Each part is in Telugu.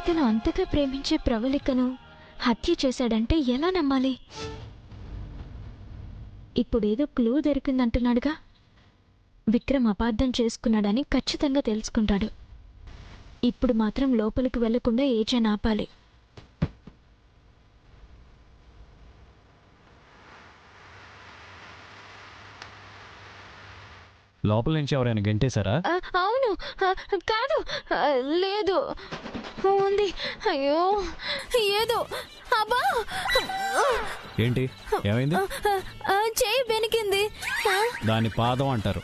తను అంతగా ప్రేమించే ప్రవళికను హత్య చేశాడంటే ఎలా నమ్మాలి? ఇప్పుడేదో క్లూ దొరికిందంటున్నాడుగా. విక్రమ్ అపార్థం చేసుకున్నాడని ఖచ్చితంగా తెలుసుకుంటాడు. ఇప్పుడు మాత్రం లోపలికి వెళ్లకుండా ఏజెన్ ఆపాలి. లోపల నుంచి ఎవరైనా గెంటేశారా? అవును. కాదు, లేదు, ఉంది. అయ్యో, ఏదో. అబ్బా, ఏంటి, ఏమైంది? చేయి బెనికింది. దాని పాదం అంటారు.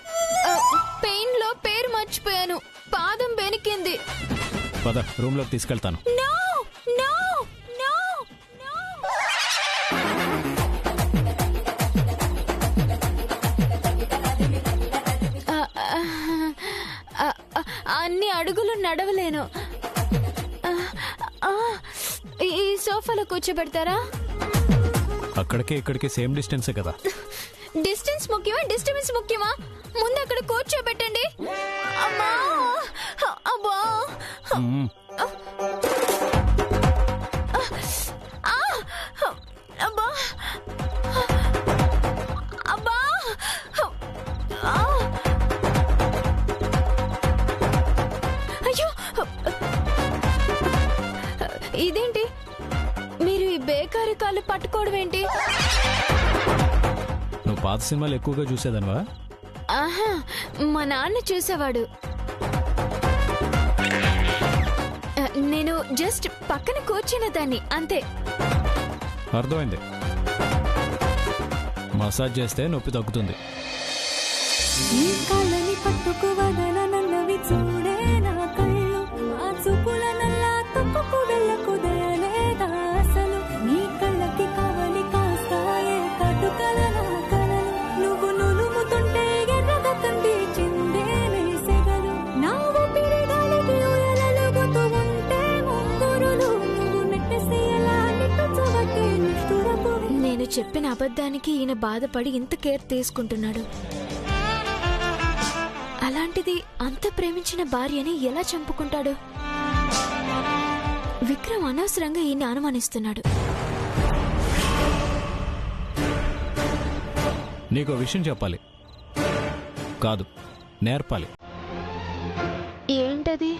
పెయిన్ లో పేరు మర్చిపోయాను. పాదం బెనికింది. పద, రూమ్ లోకి తీసుకెళ్తాను. No no no no. అన్ని అడుగులు నడవలేను. ఈ సోఫాలో కూర్చోబెడతారా? అక్కడికి ఇక్కడికి సేమ్ డిస్టెన్సే కదా. డిస్టెన్స్ ముఖ్యమా, డిస్టర్బెన్స్ ముఖ్యమా? ముందు అక్కడ కూర్చోబెట్టండి. అమ్మా, అబ్బా, అబ్బా, అబ్బా, అయ్యో, ఇదేంటి మీరు ఈ బేకారి కాళ్ళు పట్టుకోవడం ఏంటి? నువ్వు పాత సినిమాలు ఎక్కువగా చూసేదనవా? ఆహా, మా నాన్న చూసేవాడు. నేను జస్ట్ పక్కన కూర్చున్న దాన్ని, అంతే. అర్థమైంది. మసాజ్ చేస్తే నొప్పి తగ్గుతుంది. ఈ కళ్ళని పట్టుకు వదలనన్నవి చూడే నా కళ్ళు, ఆ చూపుల నల్లా తప్పుకు వెళ్ళకుదేలేదా అసలు. నీ కళ్ళకి కావలి కాస్తాయే కటుకల నా కలలు, నువ్వు నులుముతుంటే ఎర్రగా తండ్రి చిందే వేసెగలు. నా ఊపిరి గాలికి ఉయలలుగుతూ ఉంటే ముంగురులు, నువ్వు నెట్టేసి ఎలా నిట్టుచవట్టే నిష్ఠురపు. నేను చెప్పిన అబద్ధానికి ఈయన బాధపడి ఇంత కేర్ తీసుకుంటున్నాడు. అలాంటిది అంత ప్రేమించిన భార్యని ఎలా చంపుకుంటాడు? విక్రమ్ అనవసరంగా ఈయన్ని అనుమానిస్తున్నాడు. నీకో విషయం చెప్పాలి, కాదు నేర్పాలి. ఏంటది?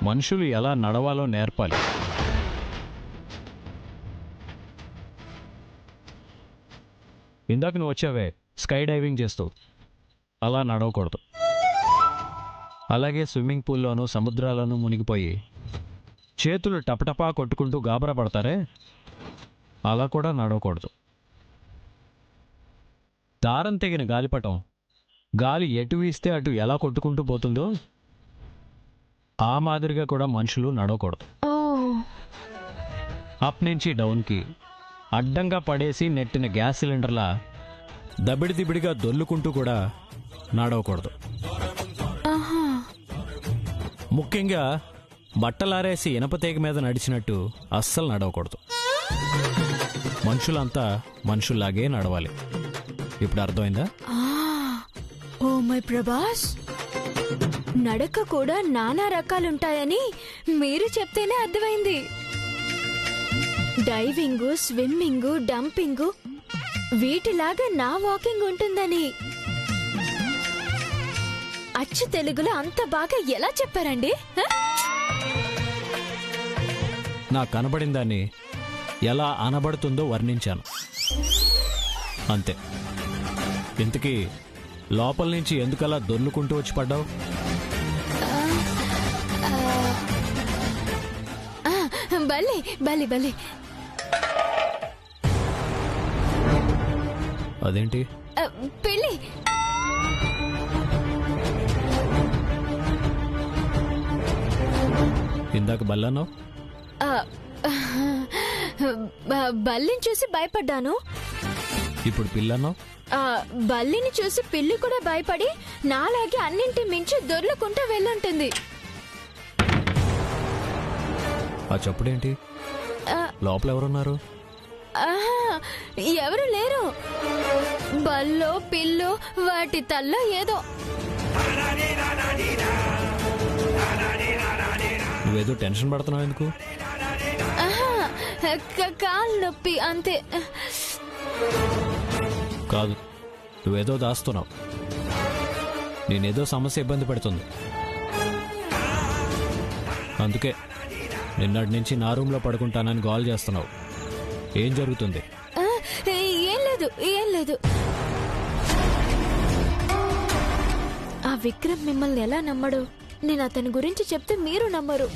మనుషులు ఎలా నడవాలో నేర్పాలి. ఇందాక నువ్వు వచ్చావే స్కై డైవింగ్ చేస్తూ, అలా నడవకూడదు. అలాగే స్విమ్మింగ్ పూల్లోనూ సముద్రాలను మునిగిపోయి చేతులు టపటపా కొట్టుకుంటూ గాబరా పడతారే, అలా కూడా నడవకూడదు. దారం తెగిన గాలిపటం గాలి ఎటు వీస్తే అటు ఎలా కొట్టుకుంటూ పోతుందో ఆ మాదిరిగా కూడా మనుషులు నడవకూడదు. అప్ నుంచి డౌన్కి అడ్డంగా పడేసి నెట్టిన గ్యాస్ సిలిండర్లా దబిడి దిబిడిగా దొల్లుకుంటూ కూడా నడవకూడదు. ముఖ్యంగా బట్టలారేసి ఇనపతేగ మీద నడిచినట్టు అస్సలు నడవకూడదు. మనుషులంతా మనుషుల్లాగే నడవాలి. ఇప్పుడు అర్థమైందా? ఓ మై ప్రభాస్, నడక కూడా నానా రకాలుంటాయని మీరు చెప్తేనే అర్థమైంది. డైవింగ్, స్విమ్మింగ్, డంపింగ్ వీటిలాగా నా వాకింగ్ ఉంటుందని అచ్చు తెలుగులో అంత బాగా ఎలా చెప్పారండి? నాకు కనబడిన దాన్ని ఎలా అనబడుతుందో వర్ణించాను, అంతే. ఇంతకీ లోపల నుంచి ఎందుకలా దొర్లుకుంటూ వచ్చి పడ్డావు? బలి బలి బలి. అదేంటి? పెళ్ళి. ఇందాక బల్లన్నావు. బల్లిని చూసి భయపడ్డాను. ఇప్పుడు పిల్లన్నావు. బల్లిని చూసి పిల్లి కూడా భయపడి నాలాగే అన్నింటి మించి దొర్లుకుంటూ వెళ్ళుంటుంది. ఆ చప్పుడేంటి? లోపల ఎవరున్నారు? ఎవరు లేరు. బల్లో పిల్లో వాటి తల్లో ఏదో. నువ్వేదో టెన్షన్ పడుతున్నావు ఎందుకు? ఆహా, కాలు నొప్పి అంతే. కాదు, నువ్వేదో దాస్తున్నావు. నేనేదో సమస్య ఇబ్బంది పెడుతుంది. అందుకే నిన్నటి నుంచి నా రూమ్లో పడుకుంటానని కాల్ చేస్తున్నావు. ఏం జరుగుతుంది? ఏం లేదు, ఏం లేదు. ఆ విక్రమ్ మిమ్మల్ని ఎలా నమ్మడు? నేను అతని గురించి చెప్తే మీరు నమ్మరు.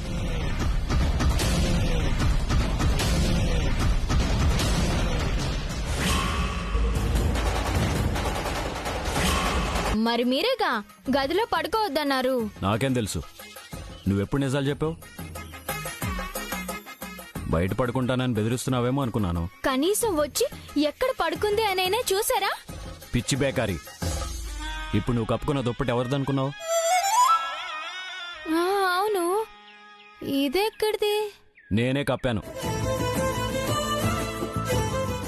మరి మీరేగా గదిలో పడుకోవద్దన్నారు. నాకేం తెలుసు? నువ్వెప్పుడు నిజాలు చెప్పావు? బయట పడుకుంటానని బెదిరిస్తున్నావేమో అనుకున్నాను. కనీసం వచ్చి ఎక్కడ పడుకుంది అనైనా చూసారా? పిచ్చి బేకారి. ఇప్పుడు నువ్వు కప్పుకున్న దుప్పటి ఎవరిదనుకున్నావు? అవును, ఇదెక్కడిది? నేనే కప్పాను.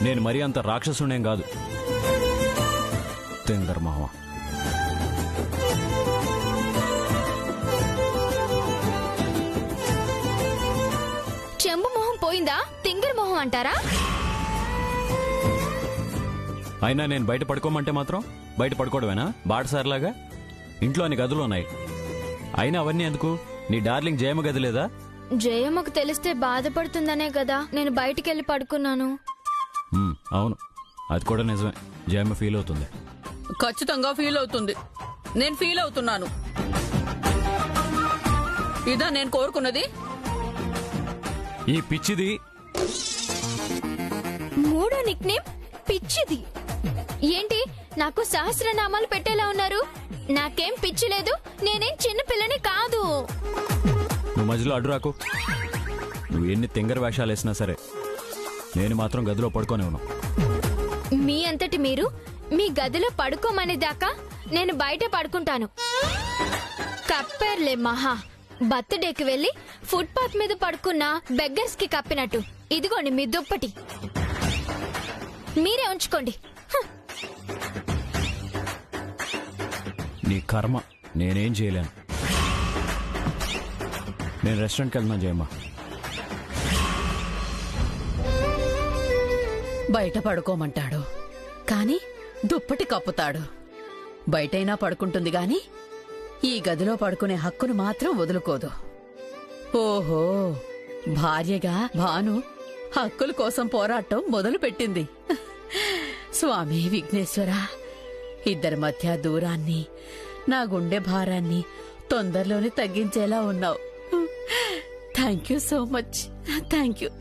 నేను మరీ అంత రాక్షసునేం కాదు. తింగర్ మామ. చెంబు మొహం పోయిందా? తింగర్ మొహం అంటారా? అయినా నేను బయట పడుకోమంటే మాత్రం బయట పడుకోవడమేనా? బాటసారిలాగా ఇంట్లో అన్ని గదులు ఉన్నాయి. అయినా అవన్నీ ఎందుకు? నీ డార్లింగ్ జయమ్మ గది లేదా? జయమ్మకు తెలిస్తే బాధపడుతుందనే కదా నేను బయటికెళ్ళి పడుకున్నాను. అవును, అది కూడా నిజమే. జయమ్మ ఫీల్ అవుతుంది. ఖచ్చితంగా ఫీల్ అవుతుంది. నేను ఫీల్ అవుతున్నాను. ఇదా నేను కోరుకున్నది? ఈ పిచ్చిది మూడో నిక్నేమ్ పిచ్చిది. ఏంటి నాకు సహస్రనామాలు పెట్టేలా ఉన్నారు? నాకేం పిచ్చి లేదు, నేనేం చిన్న పిల్లని కాదు. నువ్వు మధ్యలో అడ్డురాకు. నువ్వు ఎన్ని తింగర వేషాలు వేసినా సరే నేను మాత్రం గదిలో పడుకోనే ఉన్నా. మీ అంతటి మీరు మీ గదిలో పడుకోమనేదాకా నేను బయట పడుకుంటాను. కప్పారులే మహా. బర్త్డేకి వెళ్లి ఫుట్పాత్ మీద పడుకున్న బెగ్గర్స్ కి కప్పినట్టు. ఇదిగోండి మీ దుప్పటి, మీరే ఉంచుకోండి. నీ కర్మ, నేనేం చేయలేను. నేను రెస్టారెంట్కి వెళ్తున్నా జయమ్మ. బయట పడుకోమంటాడు కాని దుప్పటి కప్పుతాడు. బయటైనా పడుకుంటుంది గాని ఈ గదిలో పడుకునే హక్కును మాత్రం వదులుకోదు. ఓహో, భార్యగా భాను హక్కుల కోసం పోరాటం మొదలు పెట్టింది. స్వామి విఘ్నేశ్వర, ఇద్దరి మధ్య దూరాన్ని, నా గుండె భారాన్ని తొందరలోనే తగ్గించేలా ఉన్నావు. Thank you so much. Thank you.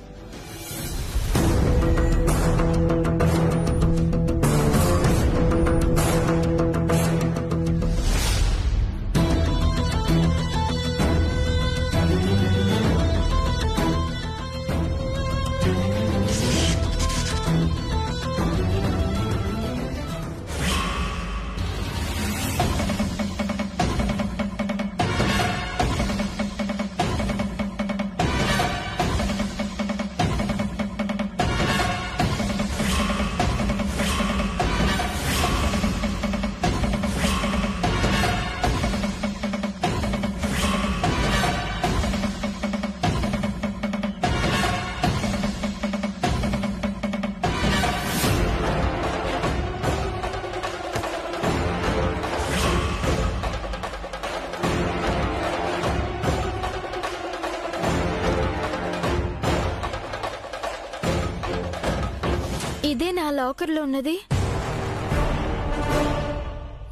ఇదే నా లాకర్లో ఉన్నది.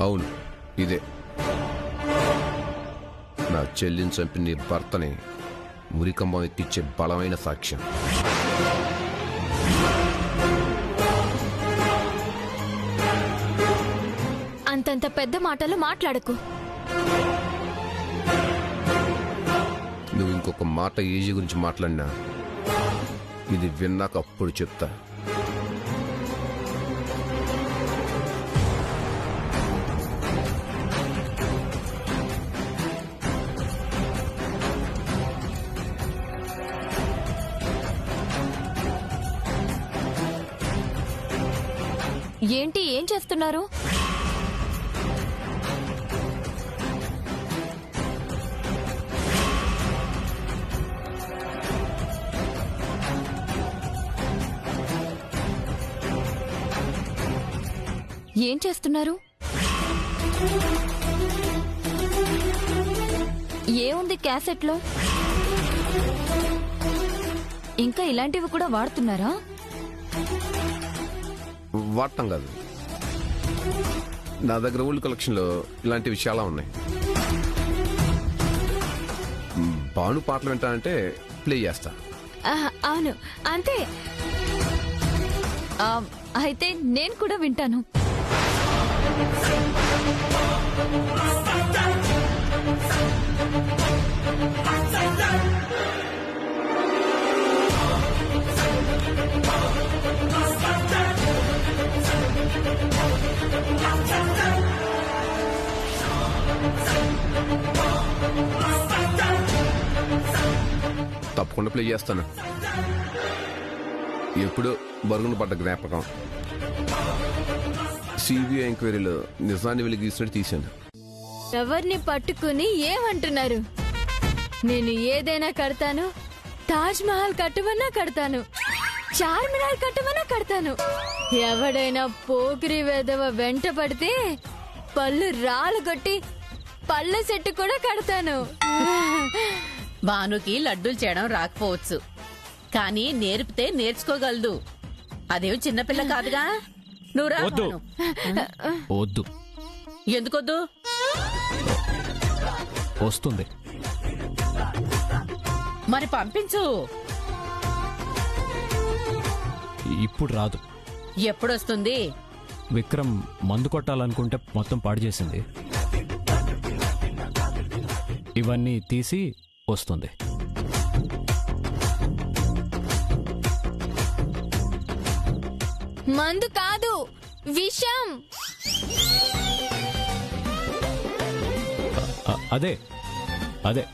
అవును, ఇదే. నా చెల్లిని చంపి నీ భర్తని మురికంబం ఎత్తిచ్చే బలమైన సాక్ష్యం. అంతంత పెద్ద మాటలు మాట్లాడకు. నువ్వు ఇంకొక మాట ఈజీ గురించి మాట్లాడినా ఇది విన్నాక అప్పుడు చెప్తా. ఏంటి, ఏం చేస్తున్నారు? ఏం చేస్తున్నారు? ఏముంది క్యాసెట్లో? ఇంకా ఇలాంటివి కూడా వాడుతున్నారా? వాడటం కాదు, నా దగ్గర ఓల్డ్ కలెక్షన్లో ఇలాంటివి చాలా ఉన్నాయి. భాను పాటలు వింటానంటే ప్లే చేస్తా. అవును అంతే. అయితే నేను కూడా వింటాను. తప్పకుండా ప్లే చేస్తాను. ఎప్పుడు బరుగున పడ్డ జ్ఞాపకం. సిబిఐ ఎంక్వైరీలో నిజాన్ని వెలిగిస్తున్నట్టు తీశాను. ఎవరిని పట్టుకుని ఏమంటున్నారు? నేను ఏదైనా కడతాను. తాజ్ మహల్ కట్టమన్నా కడతాను, చార్మినార్ కట్టమన్నా కడతాను. ఎవడైనా పోకిరి వేదవ వెంట పడితే పళ్ళు రాళ్ళు కొట్టి పళ్ళ సెట్టు కూడా కడతాను. భానుకి లడ్డూలు చేయడం రాకపోవచ్చు, కానీ నేర్పితే నేర్చుకోగలదు. అదేం చిన్నపిల్ల కాదుగా. నువ్వు రా వద్దు. భాను. వద్దు. ఎందుకొద్దు? వస్తుంది. మరి పంపించు. ఇప్పుడు రాదు. ఎప్పుడొస్తుంది? విక్రమ్ మందు కొట్టాలనుకుంటే మొత్తం పాడు చేసింది. ఇవన్నీ తీసి వస్తుంది. మందు కాదు, విషం. అదే అదే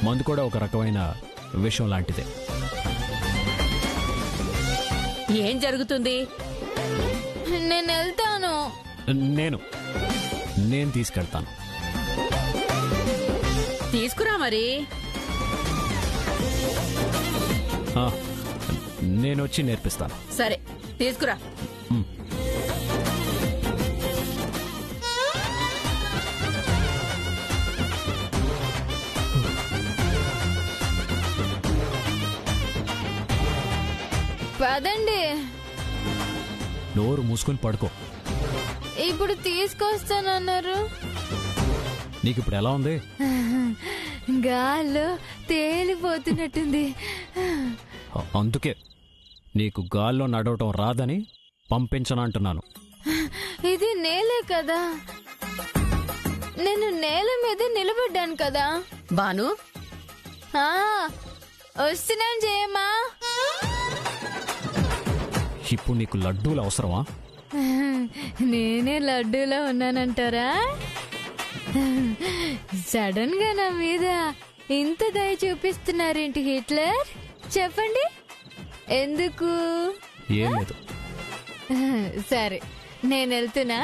మందు కూడా ఒక రకమైన విషం లాంటిదే. ఏం జరుగుతుంది? నేను వెళ్తాను. నేను తీసుకెళ్తాను. తీసుకురా మరి. నేను వచ్చి నేర్పిస్తాను. సరే తీసుకురా. పదండి. నోరు మూసుకొని పడుకో. ఇప్పుడు తీసుకొస్తానన్నారు. నీకు ఇప్పుడు ఎలా ఉంది? గాల్లో తేలిపోతున్నట్టుంది. అందుకే నీకు గాల్లో నడవటం రాదని పంపించనంటున్నాను. ఇది నేలే కదా, నేను నేల మీద నిలబడ్డాను కదా. భాను, వస్తున్నాను జయమ్మా. ఇప్పుడు నీకు లడ్డూలు అవసరమా? నేనే లడ్డూలో ఉన్నానంటారా? సడన్ గా నా మీద ఇంత దయ చూపిస్తున్నారేంటి హిట్లర్? చెప్పండి ఎందుకు? ఏం లేదు. సరే నేను వెళ్తున్నా.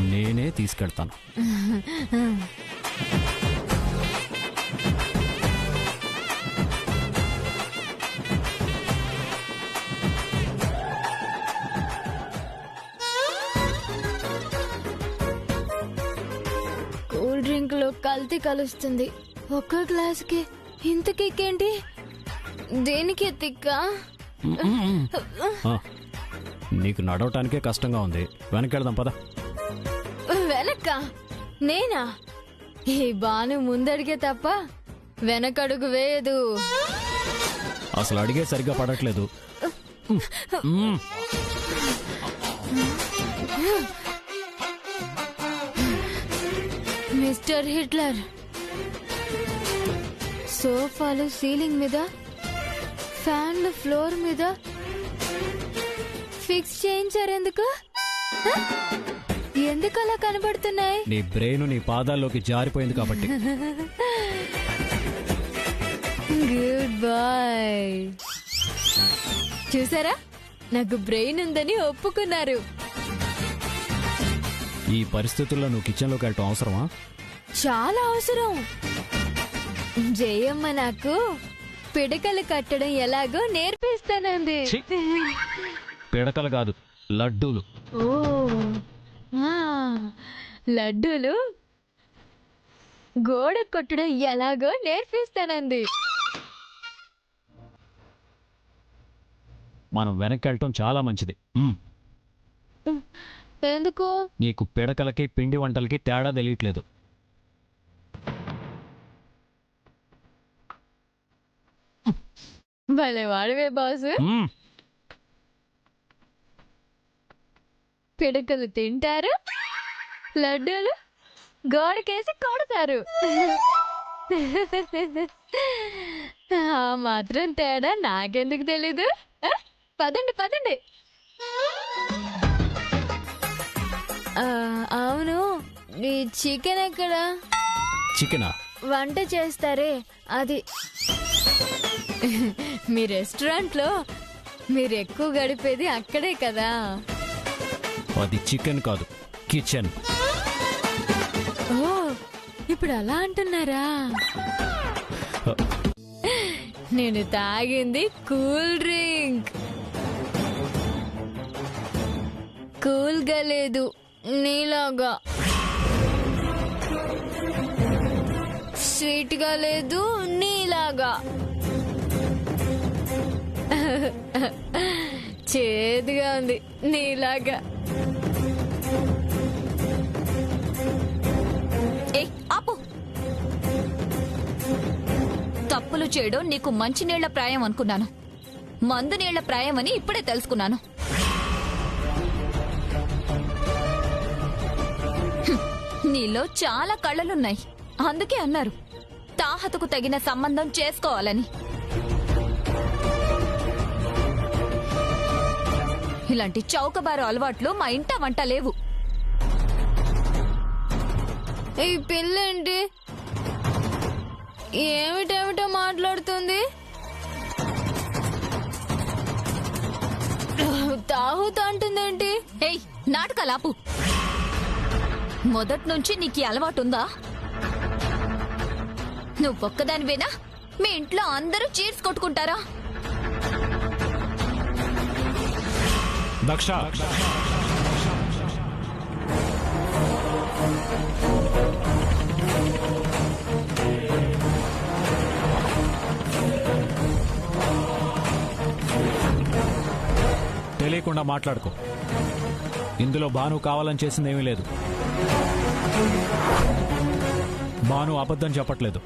నేనే తీసుకెళ్తాను. కూల్ డ్రింక్ లో కల్తీ కలుస్తుంది. ఒక్క గ్లాసుకి ఇంత కిక్కేంటి? దేనికి తిక్క? నీకు నడవటానికే కష్టంగా ఉంది. వెనకెళ్దాం పద. వెనక్క? నేనా? ఈ బాను ముందడిగే తప్ప వెనకడుగు వేయదు. అసలు అడిగే సరిగ్గా పడట్లేదు. మిస్టర్ హిట్లర్, సోఫాలు సీలింగ్ మీద, ఫ్యాన్లు ఫ్లోర్ మీద ఫిక్స్ చేయించారు ఎందుకు? ఎందుకు అలా కనబడుతున్నాయి? నీ బ్రెయిన్ నీ పాదాల్లోకి జారిపోయింది కాబట్టి. Good boy. చూసారా, నాకు బ్రెయిన్ ఉందని ఒప్పుకున్నారు. ఈ పరిస్థితుల్లో నువ్వు కిచెన్లోకి వెళ్ళటం అవసరమా? చాలా అవసరం. జయమ్మ నాకు పిడకలు కట్టడం ఎలాగో నేర్పిస్తానంది. ఛీ! పిడకలు కాదు, లడ్డూలు. ఓ ఆ, లడ్డూలు గోడ కొట్టడం ఎలాగో నేర్పిస్తానంది. మనం వెనక్కి వెళ్ళటం చాలా మంచిది. ఎందుకు? నీకు పిడకలకి పిండి వంటలకి తేడా తెలియట్లేదు. భలే వాడవే బాసు. మ్మ్. పిడకలు తింటారు, లడ్డూలు గోడకేసి కొడతారు. ఆ మాత్రం తేడా నాకెందుకు తెలీదు? పదండి పదండి. అవును, ఈ చికెన్ ఎక్కడా? చికెనా? వంట చేస్తారే అది. మీ రెస్టారెంట్ లో మీరు ఎక్కువ గడిపేది అక్కడే కదా. అది చికెన్ కాదు, కిచెన్. ఓ, ఇప్పుడు అలా అంటున్నారా? నేను తాగింది కూల్ డ్రింక్. కూల్ గా లేదు, నీలాగా. స్వీట్ గా లేదు, నీలాగా. చేదుగా ఉంది, నీలాగా. ఆపు. తప్పులు చేయడం నీకు మంచినీళ్ల ప్రాయం అనుకున్నాను, మందు నీళ్ల ప్రాయం అని ఇప్పుడే తెలుసుకున్నాను. నీలో చాలా కళ్ళలున్నాయి, అందుకే అన్నారు తాహతుకు తగిన సంబంధం చేసుకోవాలని. ఇలాంటి చౌకబారు అలవాట్లు మా ఇంట వంట లేవు. ఈ పిల్లేంటి ఏమిటేమిటో మాట్లాడుతుంది? తాహుతా అంటుందేంటి? ఏయ్, నాటకాలాపు. మొదటి నుంచి నీకు ఈ అలవాటుందా? నువ్వు ఒక్కదానివేనా? మీ ఇంట్లో అందరూ చీర్స్ కొట్టుకుంటారా? దక్ష, తెలియకుండా మాట్లాడుకో. ఇందులో భాను కావాలని చేసిందేమీ లేదు. భాను అబద్ధం చెప్పట్లేదు,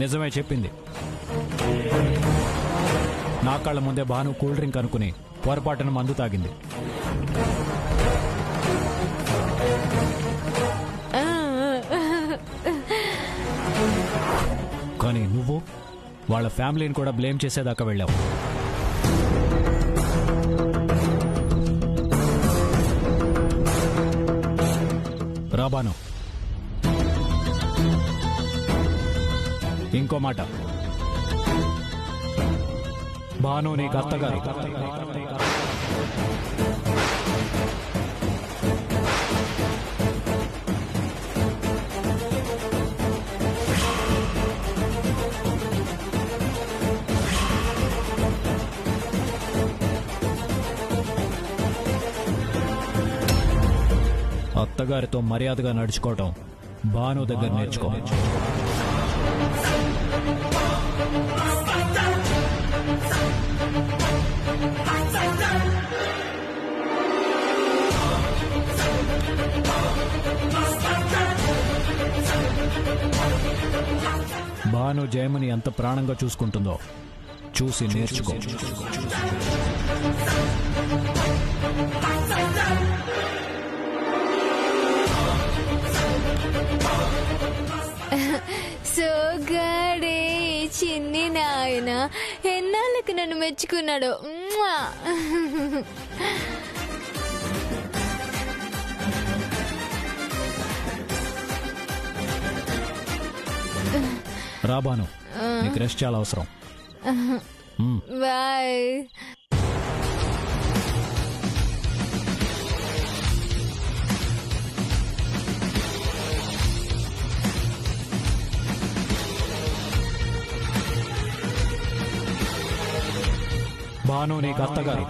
నిజమే చెప్పింది. నా కళ్ళ ముందే భాను కూల్ డ్రింక్ అనుకుని పొరపాటున మందు తాగింది. కానీ నువ్వు వాళ్ళ ఫ్యామిలీని కూడా బ్లేమ్ చేసేదాకా వెళ్ళావు. రాబాను, ఇంకో మాట. భాను నీకు అత్తగారు. అత్తగారితో మర్యాదగా నడుచుకోవటం భాను దగ్గర నేర్చుకో. భాను జయమని ఎంత ప్రాణంగా చూసుకుంటుందో చూసి నేర్చుకో. సోగాడే చిన్ని నాయన ఎన్నాళ్ళకి నన్ను మెచ్చుకున్నాడు. రాబాను, నీకు రెస్ట్ చాలా అవసరం. బాయ్. భాను నీకు అత్తగారు.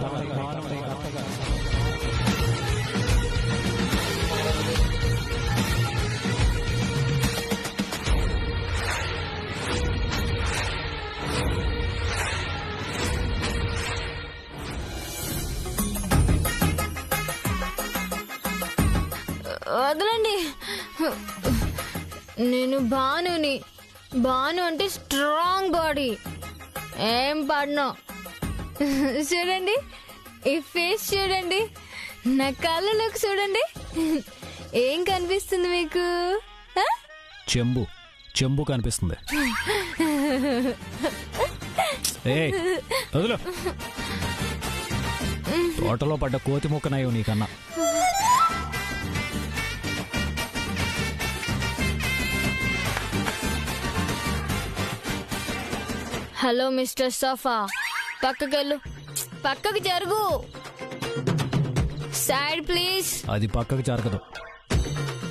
వదలండి, నేను భానుని. భాను అంటే స్ట్రాంగ్ బాడీ, ఏం పడను. చూడండి, ఈ ఫేస్ చూడండి, నా కళ్ళలోకి చూడండి, ఏం కనిపిస్తుంది మీకు? ఆ? చెంబు చెంబు కనిపిస్తుంది. ఏయ్, వదిలో. తోటలో పడ్డ కోతి ముక్కనయ్యో నీకన్నా. హలో మిస్టర్ సోఫా, పక్కకెళ్ళు, పక్కకి జరుగు. Side please. అది పక్కకు జరగదు,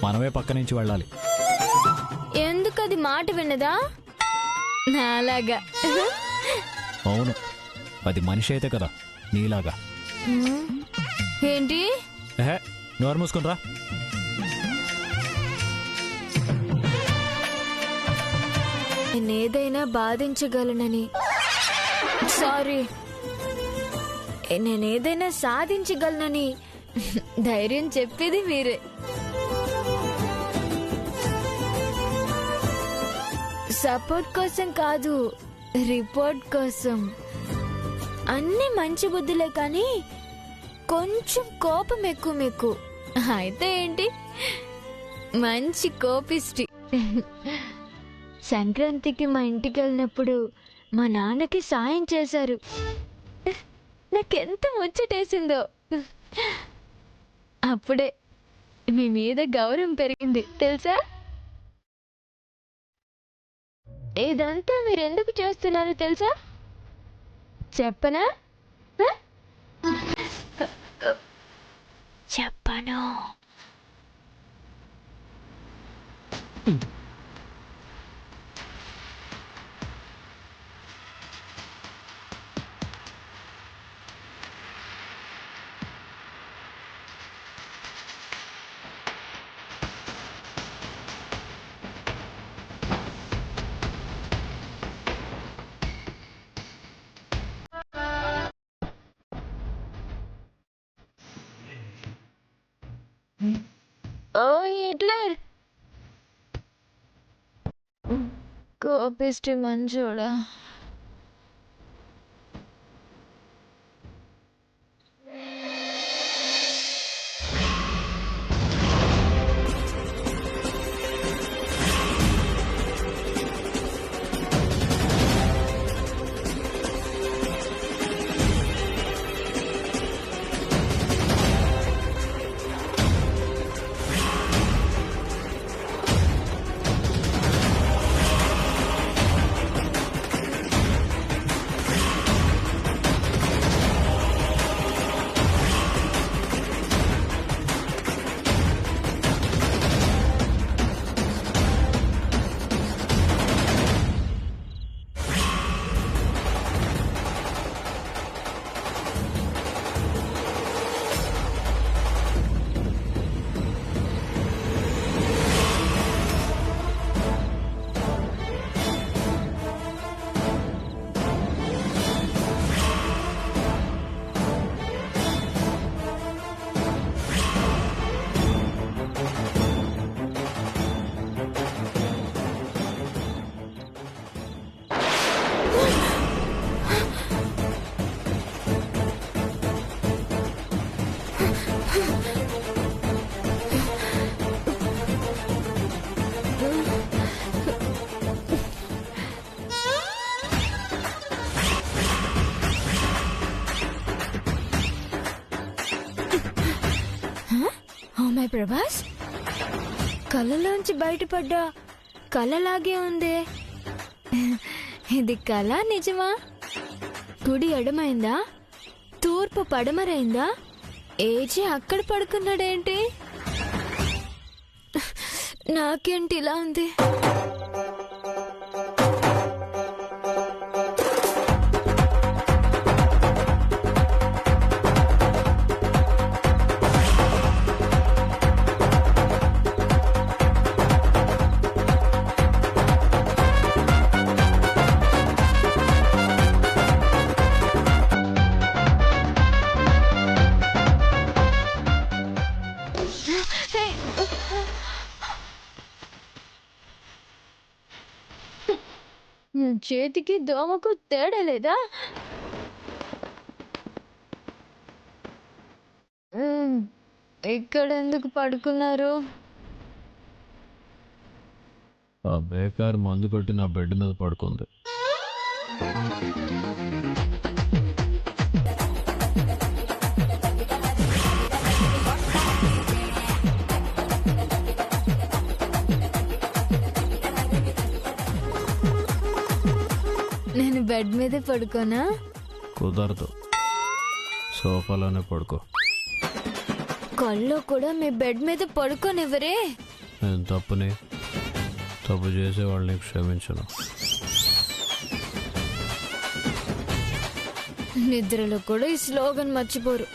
మనమే పక్క నుంచి వెళ్ళాలి. ఎందుకు అది మాట విన్నదా? నాలాగా. అవును, అది మనిషి అయితే కదా నీలాగా. ఏంటి? ఏహే, నోరు మూసుకుని రా. నేనేదైనా బాధించగలనని, సారీ, నేనేదైనా సాధించగలనని ధైర్యం చెప్పేది మీరే. సపోర్ట్ కోసం కాదు, రిపోర్ట్ కోసం. అన్ని మంచి బుద్ధులే కానీ కొంచెం కోపం ఎక్కువ మీకు. అయితే ఏంటి, మంచి కోపిష్టి. సంక్రాంతికి మా ఇంటికి వెళ్ళినప్పుడు మా నాన్నకి సాయం చేశారు. నాకెంత ముచ్చటేసిందో. అప్పుడే మీ మీద గౌరవం పెరిగింది తెలుసా? ఇదంతా మీరు ఎందుకు చేస్తున్నారో తెలుసా? చెప్పనా? చెప్పను. ఓ హిట్లర్, కోపిష్టి మంచోడా. మై ప్రభాస్, కళ్ళలోంచి బయటపడ్డా కళ్ళలాగే ఉంది. ఇది కళ నిజమా? కుడి ఎడమైందా, తూర్పు పడమరైందా? ఏజీ అక్కడ పడుకున్నాడేంటి? నాకేంటి ఇలా ఉంది? చేతికి దోమకు తేడా లేదా? ఇక్కడ ఎందుకు పడుకున్నారు? ఆ బేకార్ మందు కొట్టి నా బెడ్ మీద పడుకుంది. నేను బెడ్ మీదే పడుకోనా? కుదరదు, సోఫాలోనే పడుకో. కల్లో కూడా మీ బెడ్ మీద పడుకోనివ్వరే. నేను తప్పు చేసేవాళ్ళని క్షమించను. నిద్రలో కూడా ఈ స్లోగన్ మర్చిపోరు.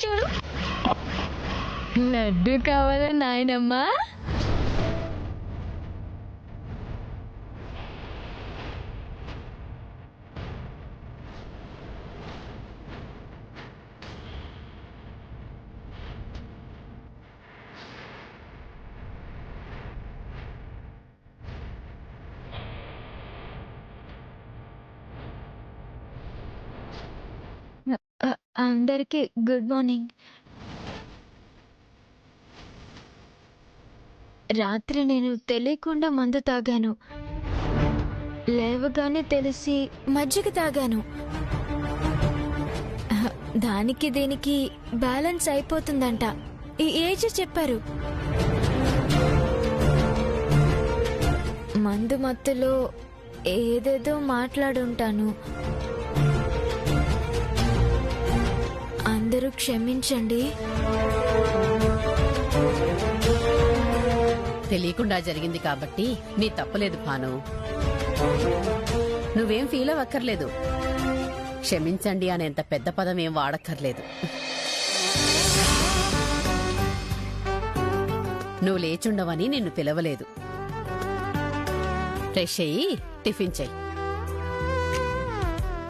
చూడు, లడ్డు కావాలా నాయనమ్మా? అందరికీ గుడ్ మార్నింగ్. రాత్రి నేను తెలియకుండా మందు తాగాను. లేవగానే తెలిసి మజ్జిగ తాగాను. దానికి దీనికి బ్యాలెన్స్ అయిపోతుందంట ఈ ఏజ్ చెప్పారు. మందు మత్తులో ఏదేదో మాట్లాడుంటాను. అందరూ క్షమించండి. తెలియకుండా జరిగింది కాబట్టి నీ తప్పులేదు భాను. నువ్వేం ఫీల్ అవ్వక్కర్లేదు. క్షమించండి అనేంత పెద్ద పదం ఏం వాడక్కర్లేదు. నువ్వు లేచుండవని నిన్ను పిలవలేదు. ఫ్రెష్ అయ్యి టిఫిన్ చెయ్యి.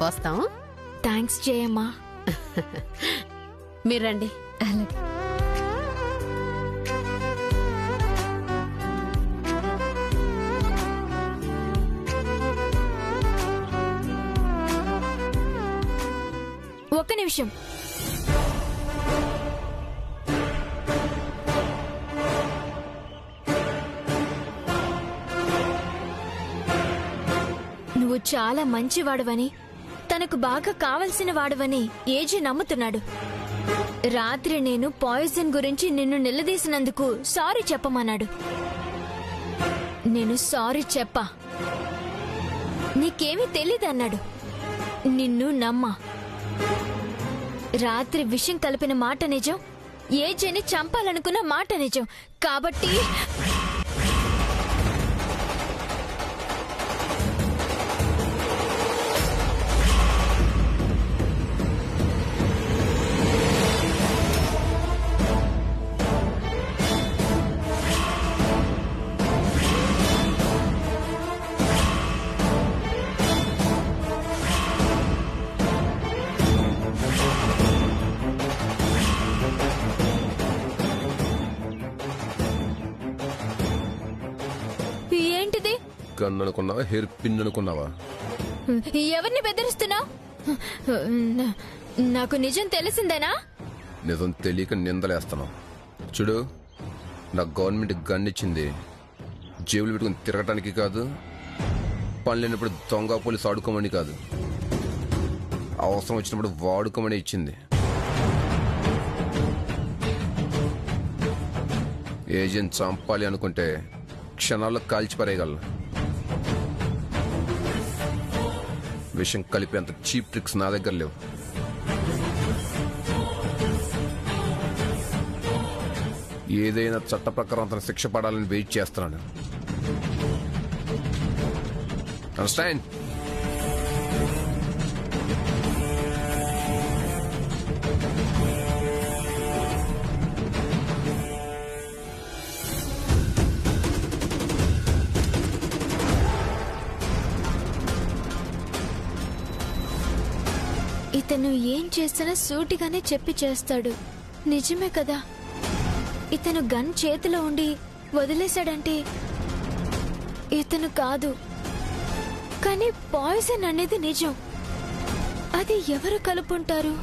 వస్తాం. థ్యాంక్స్ జయమ్మా. మీరండి. ఒక్క నిమిషం. నువ్వు చాలా మంచివాడవని, తనకు బాగా కావలసిన వాడవని ఏజీ నమ్ముతున్నాడు. రాత్రి నేను పాయిజన్ గురించి నిన్ను నిలదీసినందుకు సారీ చెప్పమన్నాడు. నేను సారీ చెప్పా. నీకేమీ తెలీదన్నాడు. నిన్ను నమ్మా. రాత్రి విషం కలిపిన మాట నిజం, ఏజీని చంపాలనుకున్న మాట నిజం. కాబట్టి ఏంటిది? గన్ అనుకున్నావా, హెయిర్ పిన్ అనుకున్నావా? ఎవరిని బెదిరిస్తున్నావు? నాకు నిజం తెలిసిందేనా? నిజం తెలియక నిందలేస్తున్నావు. చూడు, నాకు గవర్నమెంట్ గన్ ఇచ్చింది జేబులు పెట్టుకుని తిరగటానికి కాదు, పని లేనప్పుడు దొంగ పోలీసు ఆడుకోమని కాదు, అవసరం వచ్చినప్పుడు వాడుకోమని ఇచ్చింది. ఏజెంట్ చంపాలి అనుకుంటే క్షణాల్లో కాల్చి పరేయగలను. విషయం కలిపేంత చీప్ ట్రిక్స్ నా దగ్గర లేవు. ఏదైనా చట్ట ప్రకారం అతను శిక్ష పడాలని వెయిట్ చేస్తున్నాను. అండర్స్టాండ్? ఇతను ఏం చేసినా సూటిగానే చెప్పి చేస్తాడు. నిజమే కదా, ఇతను గన్ చేతిలో ఉండి వదిలేశాడంటే ఇతను కాదు. కానీ పాయిజన్ అనేది నిజం. అది ఎవరు కలుపుంటారు?